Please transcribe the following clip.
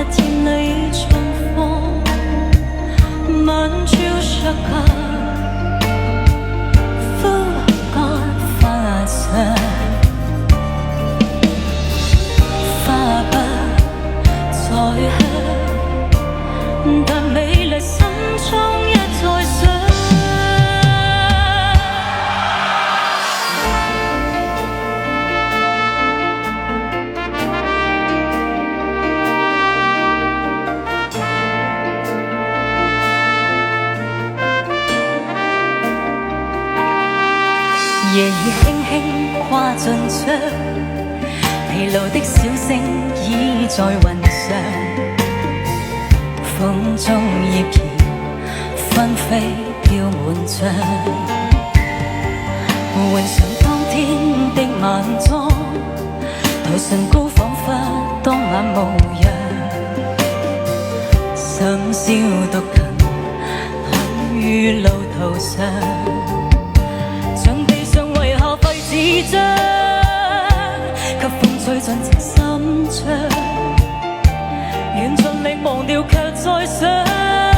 日甜裏重放，晚朝摔下，枯乾花上，花不再香，但美麗心中一再想。夜已輕輕跨進窗，疲勞的小星已在雲上，風中葉兒紛飛飄滿窗，換上當天的晚裝，頭唇膏彷彿當晚模樣，深宵獨行行於路途上。紙張，給風吹進情心窗，緣盡力忘掉卻再想。